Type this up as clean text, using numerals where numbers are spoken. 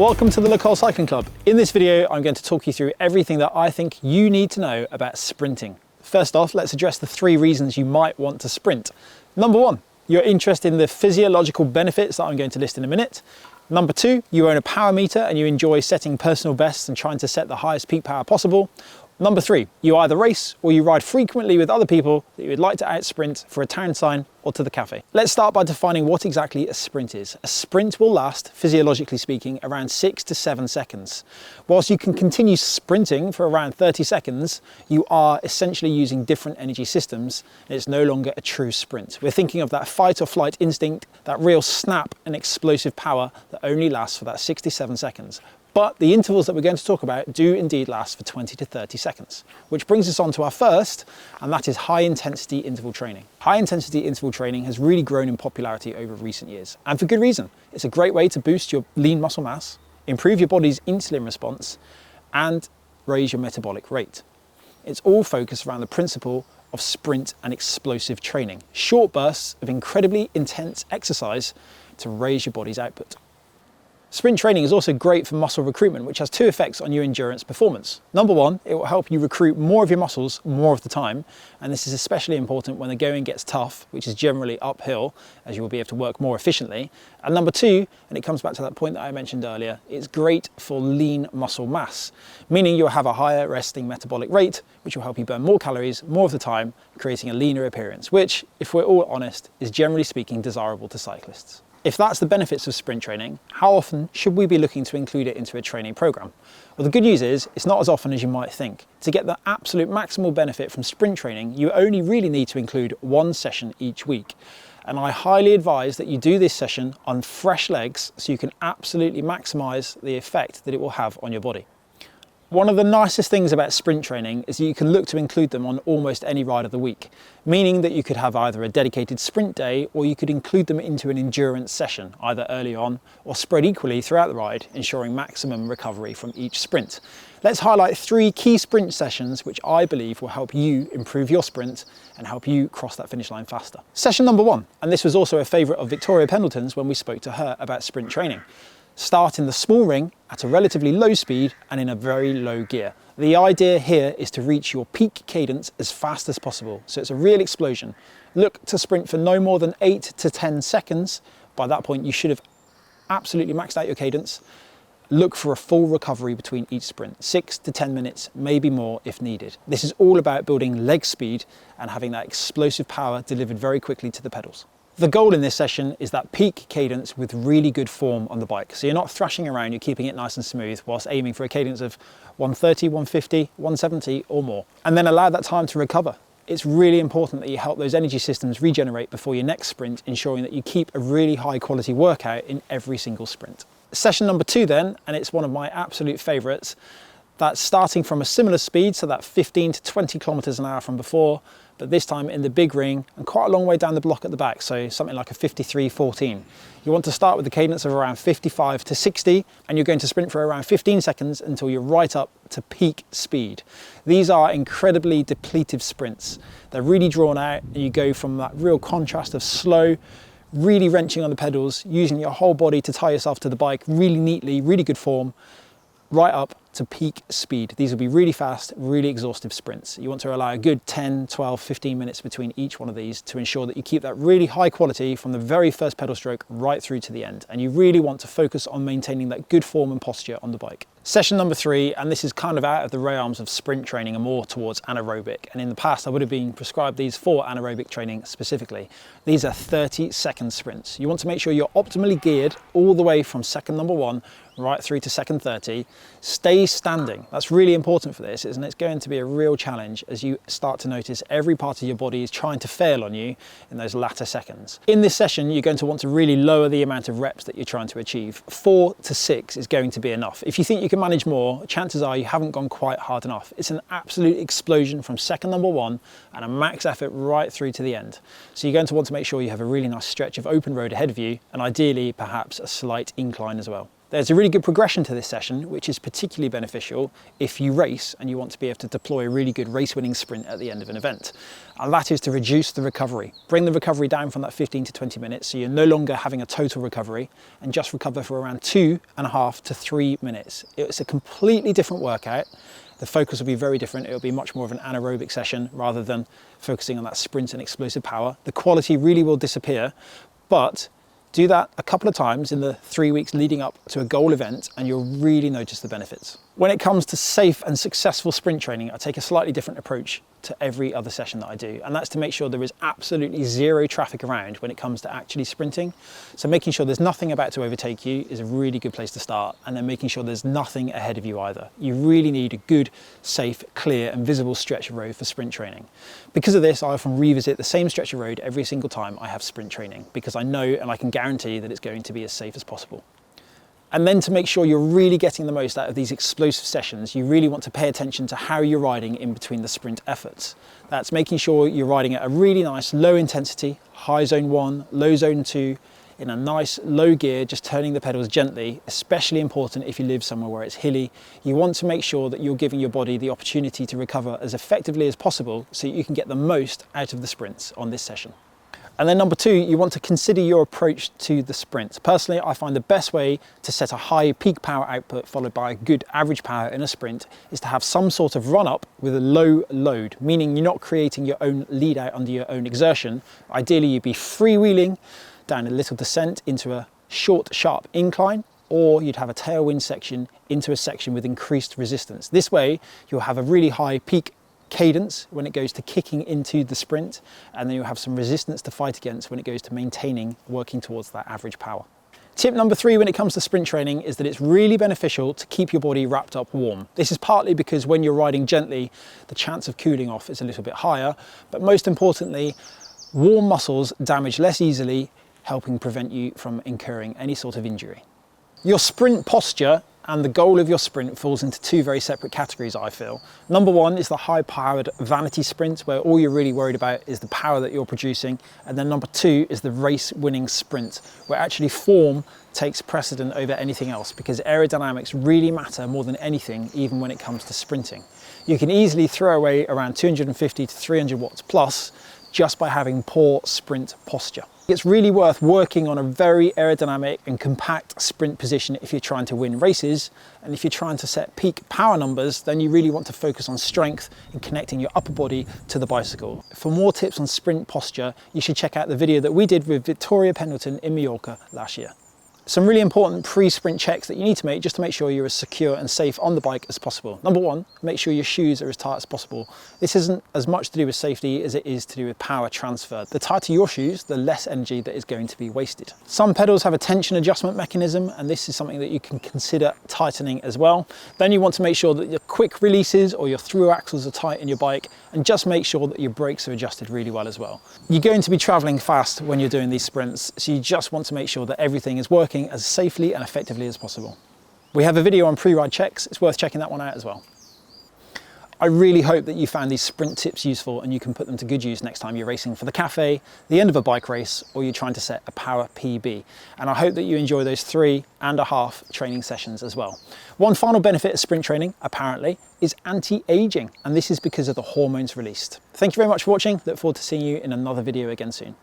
Welcome to the Local Cycling Club. In this video, I'm going to talk you through everything that I think you need to know about sprinting. First off, let's address the 3 reasons you might want to sprint. Number 1, you're interested in the physiological benefits that I'm going to list in a minute. Number 2, you own a power meter and you enjoy setting personal bests and trying to set the highest peak power possible. Number 3, you either race or you ride frequently with other people that you would like to out-sprint for a town sign or to the cafe. Let's start by defining what exactly a sprint is. A sprint will last, physiologically speaking, around 6 to 7 seconds. Whilst you can continue sprinting for around 30 seconds, you are essentially using different energy systems and it's no longer a true sprint. We're thinking of that fight or flight instinct, that real snap and explosive power that only lasts for that 67 seconds. But the intervals that we're going to talk about do indeed last for 20 to 30 seconds, which brings us on to our first, and that is high intensity interval training. High intensity interval training has really grown in popularity over recent years, and for good reason. It's a great way to boost your lean muscle mass, improve your body's insulin response, and raise your metabolic rate. It's all focused around the principle of sprint and explosive training, short bursts of incredibly intense exercise to raise your body's output. Sprint training is also great for muscle recruitment, which has 2 effects on your endurance performance. Number 1, it will help you recruit more of your muscles more of the time, and this is especially important when the going gets tough, which is generally uphill, as you will be able to work more efficiently. And number 2, and it comes back to that point that I mentioned earlier, it's great for lean muscle mass, meaning you'll have a higher resting metabolic rate, which will help you burn more calories more of the time, creating a leaner appearance, which, if we're all honest, is generally speaking desirable to cyclists. If that's the benefits of sprint training, how often should we be looking to include it into a training program? Well, the good news is it's not as often as you might think. To get the absolute maximal benefit from sprint training, you only really need to include 1 session each week. And I highly advise that you do this session on fresh legs so you can absolutely maximize the effect that it will have on your body. One of the nicest things about sprint training is that you can look to include them on almost any ride of the week, meaning that you could have either a dedicated sprint day or you could include them into an endurance session, either early on or spread equally throughout the ride, ensuring maximum recovery from each sprint. Let's highlight 3 key sprint sessions which I believe will help you improve your sprint and help you cross that finish line faster. Session number 1, and this was also a favourite of Victoria Pendleton's when we spoke to her about sprint training. Start in the small ring at a relatively low speed and in a very low gear. The idea here is to reach your peak cadence as fast as possible, so it's a real explosion. Look to sprint for no more than 8 to 10 seconds. By that point you should have absolutely maxed out your cadence. Look for a full recovery between each sprint, 6 to 10 minutes, maybe more if needed. This is all about building leg speed and having that explosive power delivered very quickly to the pedals. The goal in this session is that peak cadence with really good form on the bike. So you're not thrashing around, you're keeping it nice and smooth whilst aiming for a cadence of 130, 150, 170 or more. And then allow that time to recover. It's really important that you help those energy systems regenerate before your next sprint, ensuring that you keep a really high quality workout in every single sprint. Session number 2 then, and it's one of my absolute favourites, that's starting from a similar speed, so that 15 to 20 kilometers an hour from before, but this time in the big ring and quite a long way down the block at the back, so something like a 53-14. You want to start with a cadence of around 55 to 60, and you're going to sprint for around 15 seconds until you're right up to peak speed. These are incredibly depletive sprints. They're really drawn out, and you go from that real contrast of slow, really wrenching on the pedals, using your whole body to tie yourself to the bike really neatly, really good form, right up to peak speed. These will be really fast, really exhaustive sprints. You want to allow a good 10, 12, 15 minutes between each one of these to ensure that you keep that really high quality from the very first pedal stroke right through to the end. And you really want to focus on maintaining that good form and posture on the bike. Session number 3, and this is kind of out of the realms of sprint training and more towards anaerobic. And in the past, I would have been prescribed these for anaerobic training specifically. These are 30-second sprints. You want to make sure you're optimally geared all the way from second number 1 right through to second 30. Stay standing. That's really important for this, and it's going to be a real challenge as you start to notice every part of your body is trying to fail on you in those latter seconds. In this session, you're going to want to really lower the amount of reps that you're trying to achieve. 4 to 6 is going to be enough. If you think you can manage more, chances are you haven't gone quite hard enough. It's an absolute explosion from second number 1 and a max effort right through to the end. So you're going to want to make sure you have a really nice stretch of open road ahead of you, and ideally perhaps a slight incline as well. There's a really good progression to this session, which is particularly beneficial if you race and you want to be able to deploy a really good race-winning sprint at the end of an event. And that is to reduce the recovery. Bring the recovery down from that 15 to 20 minutes so you're no longer having a total recovery and just recover for around 2.5 to 3 minutes. It's a completely different workout. The focus will be very different. It'll be much more of an anaerobic session rather than focusing on that sprint and explosive power. The quality really will disappear, but do that a couple of times in the 3 weeks leading up to a goal event and you'll really notice the benefits. When it comes to safe and successful sprint training, I take a slightly different approach to every other session that I do, and that's to make sure there is absolutely zero traffic around when it comes to actually sprinting. So making sure there's nothing about to overtake you is a really good place to start, and then making sure there's nothing ahead of you either. You really need a good, safe, clear and visible stretch of road for sprint training. Because of this, I often revisit the same stretch of road every single time I have sprint training, because I know and I can guarantee that it's going to be as safe as possible. And then to make sure you're really getting the most out of these explosive sessions, you really want to pay attention to how you're riding in between the sprint efforts. That's making sure you're riding at a really nice low intensity, high zone 1, low zone 2, in a nice low gear, just turning the pedals gently, especially important if you live somewhere where it's hilly. You want to make sure that you're giving your body the opportunity to recover as effectively as possible so you can get the most out of the sprints on this session. And then number 2, you want to consider your approach to the sprint. Personally, I find the best way to set a high peak power output followed by a good average power in a sprint is to have some sort of run up with a low load, meaning you're not creating your own lead out under your own exertion. Ideally, you'd be freewheeling down a little descent into a short, sharp incline, or you'd have a tailwind section into a section with increased resistance. This way, you'll have a really high peak cadence when it goes to kicking into the sprint, and then you'll have some resistance to fight against when it goes to maintaining, working towards that average power. Tip number 3 when it comes to sprint training is that it's really beneficial to keep your body wrapped up warm. This is partly because when you're riding gently, the chance of cooling off is a little bit higher, but most importantly, warm muscles damage less easily, helping prevent you from incurring any sort of injury. Your sprint posture and the goal of your sprint falls into 2 very separate categories, I feel. Number 1 is the high-powered vanity sprint, where all you're really worried about is the power that you're producing. And then number 2 is the race-winning sprint, where actually form takes precedent over anything else, because aerodynamics really matter more than anything, even when it comes to sprinting. You can easily throw away around 250 to 300 watts plus just by having poor sprint posture. It's really worth working on a very aerodynamic and compact sprint position if you're trying to win races, and if you're trying to set peak power numbers, then you really want to focus on strength and connecting your upper body to the bicycle. For more tips on sprint posture, you should check out the video that we did with Victoria Pendleton in Mallorca last year. Some really important pre-sprint checks that you need to make just to make sure you're as secure and safe on the bike as possible. Number 1, make sure your shoes are as tight as possible. This isn't as much to do with safety as it is to do with power transfer. The tighter your shoes, the less energy that is going to be wasted. Some pedals have a tension adjustment mechanism, and this is something that you can consider tightening as well. Then you want to make sure that your quick releases or your through axles are tight in your bike, and just make sure that your brakes are adjusted really well as well. You're going to be traveling fast when you're doing these sprints, so you just want to make sure that everything is working as safely and effectively as possible. We have a video on pre-ride checks. It's worth checking that one out as well. I really hope that you found these sprint tips useful and you can put them to good use next time you're racing for the cafe, the end of a bike race, or you're trying to set a power PB. And I hope that you enjoy those 3.5 training sessions as well. One final benefit of sprint training, apparently, is anti-aging, and this is because of the hormones released. Thank you very much for watching. Look forward to seeing you in another video again soon.